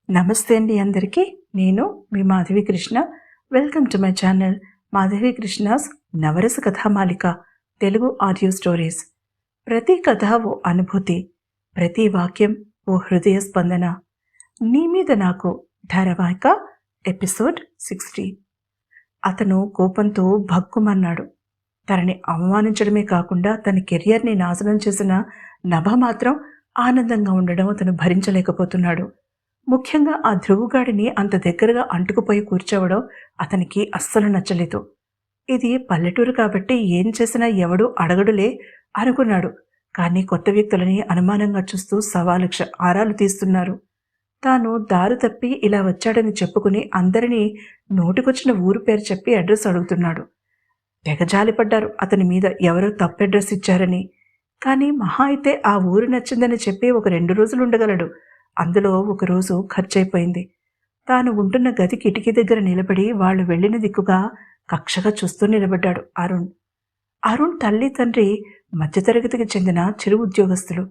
నమస్తే అండి అందరికీ. నేను మీ Madhavi Krishna. Welcome to my channel Madhavi Krishna's Navarasa Kathamalika Telugu audio stories. ప్రతి కథ ఓ అనుభూతి, ప్రతి వాక్యం ఓ హృదయ స్పందన. నీ మీద నాకు ధారావాహిక ఎపిసోడ్ 60. అతను కోపంతో భగ్గుమన్నాడు. తనని అవమానించడమే కాకుండా తన కెరియర్ని నాశనం చేసిన నభ మాత్రం ఆనందంగా ఉండడం అతను భరించలేకపోతున్నాడు. ముఖ్యంగా ఆ ధ్రువుగాడిని అంత దగ్గరగా అంటుకుపోయి కూర్చోవడం అతనికి అస్సలు నచ్చలేదు. ఇది పల్లెటూరు కాబట్టి ఏం చేసినా ఎవడూ అడగడులే అనుకున్నాడు. కానీ కొత్త వ్యక్తులని అనుమానంగా చూస్తూ సవాలక్ష ఆరాలు తీస్తున్నారు. తాను దారు తప్పి ఇలా వచ్చాడని చెప్పుకుని అందరినీ నోటికొచ్చిన ఊరు పేరు చెప్పి అడ్రస్ అడుగుతున్నాడు. తెగజాలిపడ్డారు అతని మీద, ఎవరో తప్పు అడ్రస్ ఇచ్చారని. కానీ మహా అయితే ఆ ఊరు నచ్చిందని చెప్పి ఒక 2 రోజులు ఉండగలడు. అందులో ఒకరోజు ఖర్చయిపోయింది. తాను ఉంటున్న గది కిటికీ దగ్గర నిలబడి వాళ్ళు వెళ్లిన దిక్కుగా కక్షగా చూస్తూ నిలబడ్డాడు అరుణ్. అరుణ్ తల్లి తండ్రి మధ్యతరగతికి చెందిన చిరు ఉద్యోగస్తులు.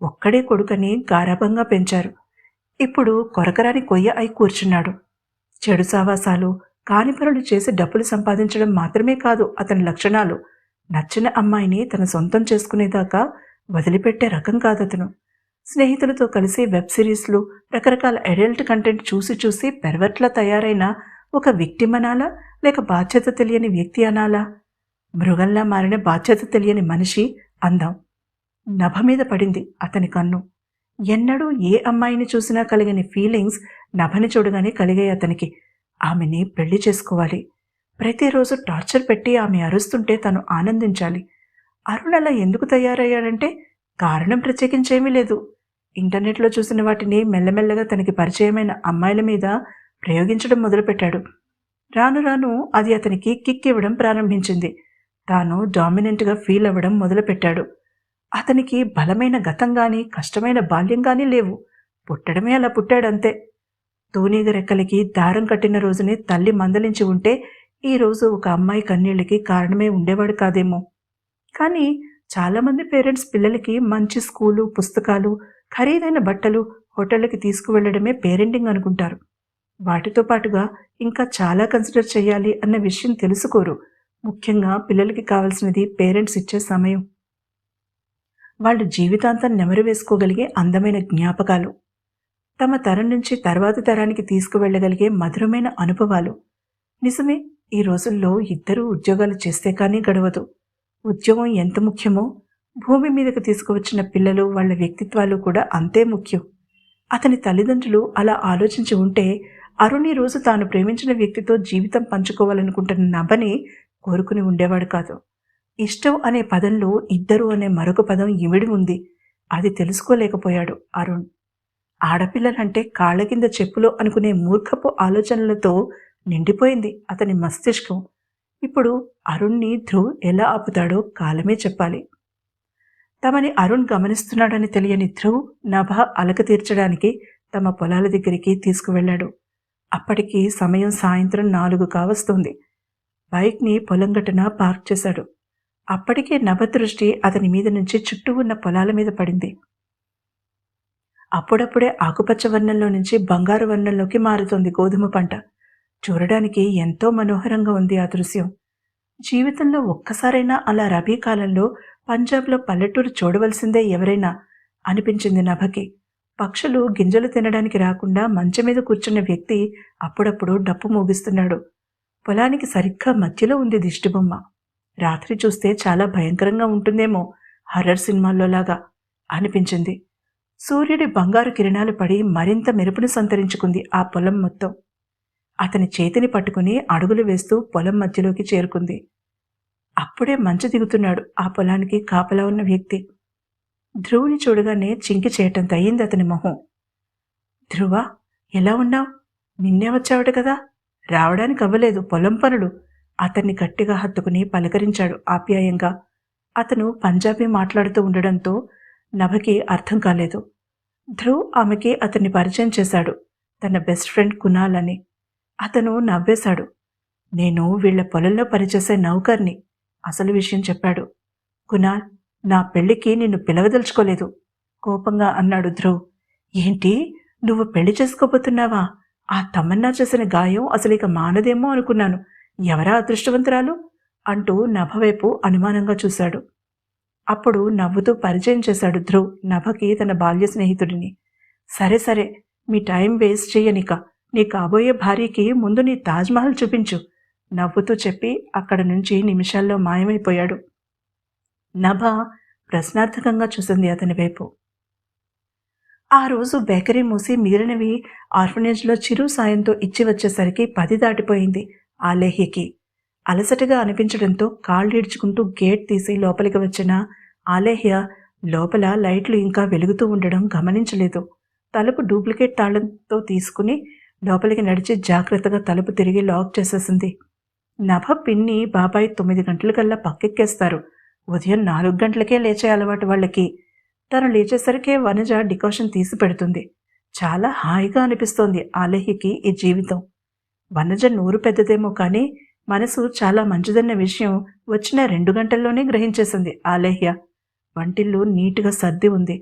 ఒక్కడే కొడుకని గారాబంగా పెంచారు. ఇప్పుడు కొరకరాని కొయ్య అయి కూర్చున్నాడు. చెడు సావాసాలు, కాని పనులు చేసి డబ్బులు సంపాదించడం మాత్రమే కాదు అతని లక్షణాలు. నచ్చిన అమ్మాయిని తన సొంతం చేసుకునేదాకా వదిలిపెట్టే రకం కాదతను. స్నేహితులతో కలిసి వెబ్ సిరీస్లు, రకరకాల అడల్ట్ కంటెంట్ చూసి చూసి పెర్వర్ట్లా తయారైన ఒక విక్టిమ్ అనాలా, లేక బాధ్యత తెలియని వ్యక్తి అనాలా? మృగంలా మారిన బాధ్యత తెలియని మనిషి అందం. నభ మీద పడింది అతని కన్ను. ఎన్నడూ ఏ అమ్మాయిని చూసినా కలిగని ఫీలింగ్స్ నభని చూడగానే కలిగాయి అతనికి. ఆమెని పెళ్లి చేసుకోవాలి. ప్రతిరోజు టార్చర్ పెట్టి ఆమె అరుస్తుంటే తను ఆనందించాలి. అరుణ్ అలా ఎందుకు తయారయ్యాడంటే కారణం ప్రత్యేకించేమీ లేదు. ఇంటర్నెట్లో చూసిన వాటిని మెల్లమెల్లగా తనకి పరిచయమైన అమ్మాయిల మీద ప్రయోగించడం మొదలుపెట్టాడు. రాను రాను అది అతనికి కిక్ ఇవ్వడం ప్రారంభించింది. తాను డామినెంట్గా ఫీల్ అవ్వడం మొదలుపెట్టాడు. అతనికి బలమైన గతం కానీ కష్టమైన బాల్యం కానీ లేవు. పుట్టడమే అలా పుట్టాడంతే. తూనీగ రెక్కలకి దారం కట్టిన రోజుని తల్లి మందలించి ఉంటే ఈరోజు ఒక అమ్మాయి కన్నీళ్ళకి కారణమే ఉండేవాడు కాదేమో. కానీ చాలామంది పేరెంట్స్ పిల్లలకి మంచి స్కూలు, పుస్తకాలు, ఖరీదైన బట్టలు, హోటళ్ళకి తీసుకువెళ్లడమే పేరెంటింగ్ అనుకుంటారు. వాటితో పాటుగా ఇంకా చాలా కన్సిడర్ చేయాలి అన్న విషయం తెలుసుకోరు. ముఖ్యంగా పిల్లలకి కావాల్సినది పేరెంట్స్ ఇచ్చే సమయం, వాళ్ళు జీవితాంతం నెమరు వేసుకోగలిగే అందమైన జ్ఞాపకాలు, తమ తరం నుంచి తర్వాతి తరానికి తీసుకువెళ్లగలిగే మధురమైన అనుభవాలు. నిజమే, ఈ రోజుల్లో ఇద్దరూ ఉద్యోగాలు చేస్తే కానీ గడవదు. ఉద్యోగం ఎంత ముఖ్యమో భూమి మీదకు తీసుకువచ్చిన పిల్లలు, వాళ్ళ వ్యక్తిత్వాలు కూడా అంతే ముఖ్యం. అతని తల్లిదండ్రులు అలా ఆలోచించి ఉంటే అరుణ్ ఈ రోజు తాను ప్రేమించిన వ్యక్తితో జీవితం పంచుకోవాలనుకుంటున్న నభని కోరుకుని ఉండేవాడు కాదు. ఇష్టం అనే పదంలో ఇద్దరు అనే మరొక పదం ఇమిడి ఉంది. అది తెలుసుకోలేకపోయాడు అరుణ్. ఆడపిల్లలంటే కాళ్ళ కింద చెప్పులో అనుకునే మూర్ఖపు ఆలోచనలతో నిండిపోయింది అతని మస్తిష్కం. ఇప్పుడు అరుణ్ని ధ్రువ్ ఎలా ఆపుతాడో కాలమే చెప్పాలి. తమని అరుణ్ గమనిస్తున్నాడని తెలియని ధ్రువ్ నభ అలక తీర్చడానికి తమ పొలాల దగ్గరికి తీసుకువెళ్లాడు. అప్పటికి సమయం సాయంత్రం 4 కావస్తోంది. బైక్ని పొలం గట్టున పార్క్ చేశాడు. అప్పటికే నభ దృష్టి అతని మీద నుంచి చుట్టూ ఉన్న పొలాల మీద పడింది. అప్పుడప్పుడే ఆకుపచ్చ వర్ణంలో నుంచి బంగారు వర్ణంలోకి మారుతోంది గోధుమ పంట. చూడడానికి ఎంతో మనోహరంగా ఉంది ఆ దృశ్యం. జీవితంలో ఒక్కసారైనా అలా రబీ కాలంలో పంజాబ్లో పల్లెటూరు చూడవలసిందే ఎవరైనా అనిపించింది నభకి. పక్షులు గింజలు తినడానికి రాకుండా మంచం మీద కూర్చున్న వ్యక్తి అప్పుడప్పుడు డప్పు మోగిస్తున్నాడు. పొలానికి సరిగ్గా మధ్యలో ఉంది దిష్టిబొమ్మ. రాత్రి చూస్తే చాలా భయంకరంగా ఉంటుందేమో, హర్రర్ సినిమాల్లో లాగా అనిపించింది. సూర్యుడి బంగారు కిరణాలు పడి మరింత మెరుపును సంతరించుకుంది ఆ పొలం మొత్తం. అతని చేతిని పట్టుకుని అడుగులు వేస్తూ పొలం మధ్యలోకి చేరుకుంది. అప్పుడే మంచు దిగుతున్నాడు ఆ పొలానికి కాపలా ఉన్న వ్యక్తి. ధ్రువుని చూడగానే చింకి చేయటంత అయింది అతని మొహం. ధ్రువ, ఎలా ఉన్నావు? నిన్నే వచ్చావట కదా, రావడానికి అవ్వలేదు, పొలం పనులు. అతన్ని గట్టిగా హత్తుకుని పలకరించాడు ఆప్యాయంగా. అతను పంజాబీ మాట్లాడుతూ ఉండడంతో నభకి అర్థం కాలేదు. ధ్రువ్ ఆమెకి అతన్ని పరిచయం చేశాడు, తన బెస్ట్ ఫ్రెండ్ కునాల్ అని. అతను నవ్వేశాడు. నేను వీళ్ల పొలంలో పనిచేసే నౌకర్ని, అసలు విషయం చెప్పాడు. కునాల్, నా పెళ్లికి నిన్ను పిలవదలుచుకోలేదు, కోపంగా అన్నాడు ధ్రువ్. ఏంటి, నువ్వు పెళ్లి చేసుకోబోతున్నావా? ఆ తమన్నా చేసిన గాయం అసలిక మానదేమో అనుకున్నాను. ఎవరా అదృష్టవంతురాలు? అంటూ నభ వైపు అనుమానంగా చూశాడు. అప్పుడు నవ్వుతూ పరిచయం చేశాడు ధ్రువ్ నభకి తన బాల్య స్నేహితుడిని. సరే సరే, మీ టైం వేస్ట్ చెయ్యనిక. నీ కాబోయే భార్యకి ముందు నీ తాజ్‌మహల్ చూపించు నవ్వుతూ చెప్పి అక్కడి నుంచి నిమిషాల్లో మాయమైపోయాడు. నభ ప్రశ్నార్థకంగా చూసింది అతని వైపు. ఆ రోజు బేకరీ మూసి మిగిలినవి ఆర్ఫనేజ్‌లో చిరు సాయంతో ఇచ్చి వచ్చేసరికి 10 దాటిపోయింది ఆలేహ్యకి. అలసటగా అనిపించడంతో కాళ్ళీడ్చుకుంటూ గేట్ తీసి లోపలికి వచ్చిన ఆలేహ్య లోపల లైట్లు ఇంకా వెలుగుతూ ఉండడం గమనించలేదు. తలుపు డూప్లికేట్ తాళంతో తీసుకుని లోపలికి నడిచి జాగ్రత్తగా తలుపు తిరిగి లాక్ చేసేసింది. నభ పిన్ని బాబాయ్ 9 గంటలకల్లా పక్కెక్కేస్తారు. ఉదయం 4 గంటలకే లేచే అలవాటు వాళ్ళకి. తను లేచేసరికే వనజ డికాషన్ తీసి పెడుతుంది. చాలా హాయిగా అనిపిస్తోంది ఆలేహ్యకి ఈ జీవితం. వనజ నోరు పెద్దదేమో కానీ మనసు చాలా మంచిదన్న విషయం వచ్చిన 2 గంటల్లోనే గ్రహించేసింది ఆలేహ్య. వంటిల్లు నీటుగా సర్ది ఉంది.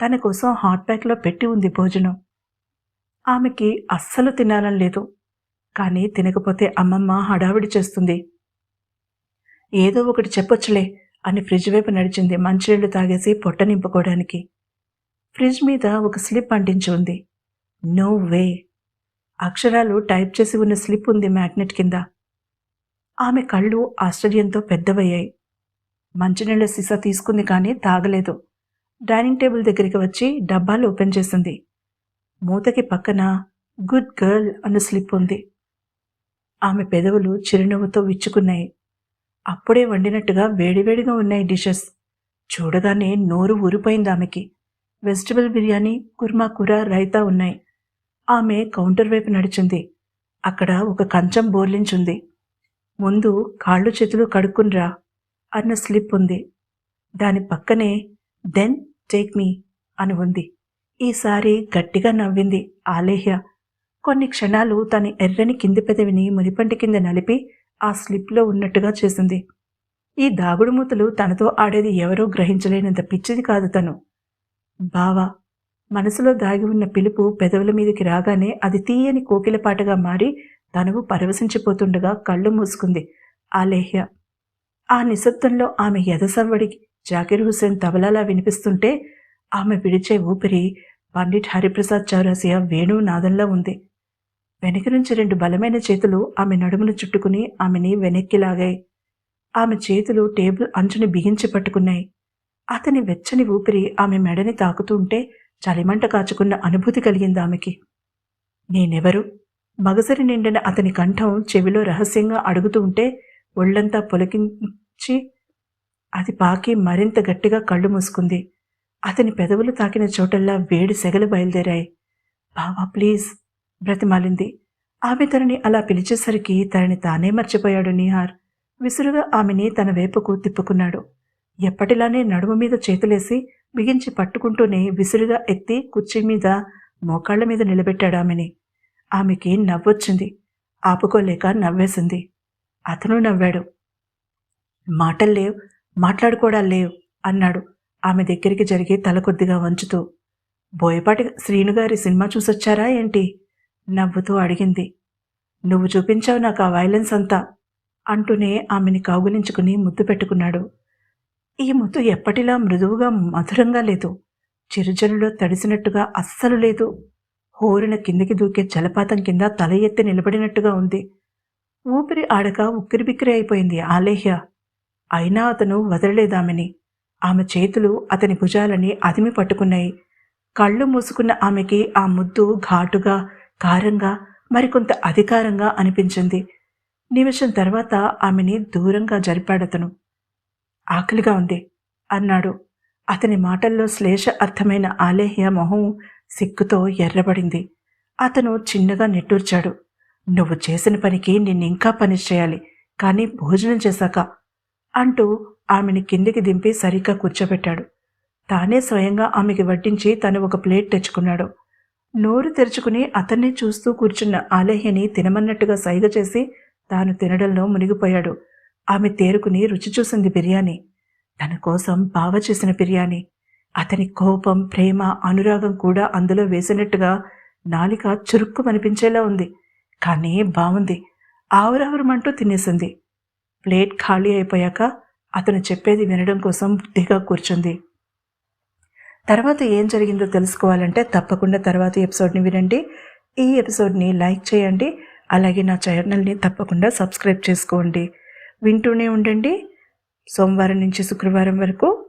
తన కోసం హాట్ ప్యాక్లో పెట్టి ఉంది భోజనం. ఆమెకి అస్సలు తినాలని లేదు. కానీ తినకపోతే అమ్మమ్మ హడావిడి చేస్తుంది. ఏదో ఒకటి చెప్పొచ్చులే అని ఫ్రిడ్జ్ వైపు నడిచింది మంచినీళ్లు తాగేసి పొట్ట నింపుకోవడానికి. ఫ్రిడ్జ్ మీద ఒక స్లిప్ అంటించి ఉంది. No way. అక్షరాలు టైప్ చేసి ఉన్న స్లిప్ ఉంది మ్యాగ్నెట్ కింద. ఆమె కళ్ళు ఆశ్చర్యంతో పెద్దవయ్యాయి. మంచినీళ్ల సీసా తీసుకుంది కానీ తాగలేదు. డైనింగ్ టేబుల్ దగ్గరికి వచ్చి డబ్బాలు ఓపెన్ చేసింది. మూతకి పక్కన గుడ్ గర్ల్ అన్న స్లిప్ ఉంది. ఆమె పెదవులు చిరునవ్వుతో విచ్చుకున్నాయి. అప్పుడే వండినట్టుగా వేడివేడిగా ఉన్నాయి డిషెస్. చూడగానే నోరు ఊరిపోయింది ఆమెకి. వెజిటబుల్ బిర్యానీ, కుర్మా కూర, రైతా ఉన్నాయి. ఆమె కౌంటర్ వైపు నడిచింది. అక్కడ ఒక కంచం బోర్లించుంది. ముందు కాళ్ళు చేతులు కడుక్కునిరా అన్న స్లిప్ ఉంది. దాని పక్కనే దెన్ టేక్ మీ అని ఉంది. ఈసారి గట్టిగా నవ్వింది ఆలేహ్య. కొన్ని క్షణాలు తన ఎర్రని కింది పెదవిని మునిపంటి కింద నలిపి ఆ స్లిప్లో ఉన్నట్టుగా చేసింది. ఈ దాగుడుమూతలు తనతో ఆడేది ఎవరో గ్రహించలేనంత పిచ్చిది కాదు తను. బావా. మనసులో దాగి ఉన్న పిలుపు పెదవుల మీదకి రాగానే అది తీయని కోకిలపాటగా మారి తనువు పరవశించిపోతుండగా కళ్ళు మూసుకుంది ఆలేహ్య. ఆ నిశ్శబ్దంలో ఆమె ఎదసవ్వడి జాకిర్ హుస్సేన్ తబలాలా వినిపిస్తుంటే ఆమె విడిచే ఊపిరి పండిట్ హరిప్రసాద్ చౌరాసియా వేణువు నాదంలా ఉంది. వెనక నుంచి 2 బలమైన చేతులు ఆమె నడుమును చుట్టుకుని ఆమెని వెనక్కి లాగాయి. ఆమె చేతులు టేబుల్ అంచుని బిగించి పట్టుకున్నాయి. అతని వెచ్చని ఊపిరి ఆమె మెడని తాకుతూ ఉంటే చలిమంట కాచుకున్న అనుభూతి కలిగింది ఆమెకి. నేనెవరు? మగసరి నిండిన అతని కంఠం చెవిలో రహస్యంగా అడుగుతూ ఉంటే ఒళ్లంతా పొలకించి అది పాకి మరింత గట్టిగా కళ్ళు మూసుకుంది. అతని పెదవులు తాకిన చోటల్లా వేడి సెగలు బయలుదేరాయి. బావా ప్లీజ్ బ్రతిమాలింది. ఆమె తనని అలా పిలిచేసరికి తనని తానే మర్చిపోయాడు నిహార్. విసురుగా ఆమెని తన వైపుకు తిప్పుకున్నాడు. ఎప్పటిలానే నడుము మీద చేతులేసి బిగించి పట్టుకుంటూనే విసురుగా ఎత్తి కుర్చీ మీద మోకాళ్ల మీద నిలబెట్టాడు ఆమెని. ఆమెకి నవ్వొచ్చింది. ఆపుకోలేక నవ్వేసింది. అతను నవ్వాడు. మాటల్లేవ్, మాట్లాడుకోవడాల్లేవ్ అన్నాడు ఆమె దగ్గరికి జరిగి తల కొద్దిగా వంచుతూ. బోయపాటి శ్రీనుగారి సినిమా చూసొచ్చారా ఏంటి? నవ్వుతూ అడిగింది. నువ్వు చూపించావు నాకు ఆ వైలెన్స్ అంతా అంటూనే ఆమెని కౌగిలించుకుని ముద్దు పెట్టుకున్నాడు. ఈ ముద్దు ఎప్పటిలా మృదువుగా మధురంగా లేదు. చిరుజనులో తడిసినట్టుగా అస్సలు లేదు. హోరున కిందికి దూకే జలపాతం కింద తల ఎత్తి నిలబడినట్టుగా ఉంది. ఊపిరి ఆడక ఉక్కిరిబిక్కిరి అయిపోయింది ఆలేహ్య. అయినా అతను వదలలేదామెని. ఆమె చేతులు అతని భుజాలని అదిమి పట్టుకున్నాయి. కళ్ళు మూసుకున్న ఆమెకి ఆ ముద్దు ఘాటుగా, కారంగా, మరికొంత అధికారంగా అనిపించింది. నిమిషం తర్వాత ఆమెని దూరంగా జరిపాడతను. ఆకలిగా ఉంది అన్నాడు. అతని మాటల్లో శ్లేష అర్థమైన ఆలేహ్య మొహం సిగ్గుతో ఎర్రబడింది. అతను చిన్నగా నిట్టూర్చాడు. నువ్వు చేసిన పనికి నిన్నింకా పనిష్ చేయాలి, కానీ భోజనం చేశాక అంటూ ఆమెని కిందికి దింపి సరిగ్గా కూర్చోబెట్టాడు. తానే స్వయంగా ఆమెకి వడ్డించి తను ఒక ప్లేట్ తెచ్చుకున్నాడు. నోరు తెరుచుకుని అతన్ని చూస్తూ కూర్చున్న ఆలేహ్యని తినమన్నట్టుగా సైగ చేసి తాను తినడంలో మునిగిపోయాడు. ఆమె తేరుకుని రుచి చూసింది బిర్యానీ. తన కోసం బావ చేసిన బిర్యానీ. అతని కోపం, ప్రేమ, అనురాగం కూడా అందులో వేసినట్టుగా నాలిక చురుక్కుమనిపించేలా ఉంది. కానీ బావుంది. ఆవురావురమంటూ తినేసింది. ప్లేట్ ఖాళీ అయిపోయాక అతను చెప్పేది వినడం కోసం బుద్ధిగా కూర్చుంది. తర్వాత ఏం జరిగిందో తెలుసుకోవాలంటే తప్పకుండా తర్వాత ఎపిసోడ్ని వినండి. ఈ ఎపిసోడ్ని లైక్ చేయండి. అలాగే నా ఛానల్ని తప్పకుండా సబ్స్క్రైబ్ చేసుకోండి. వింటూనే ఉండండి. సోమవారం నుంచి శుక్రవారం వరకు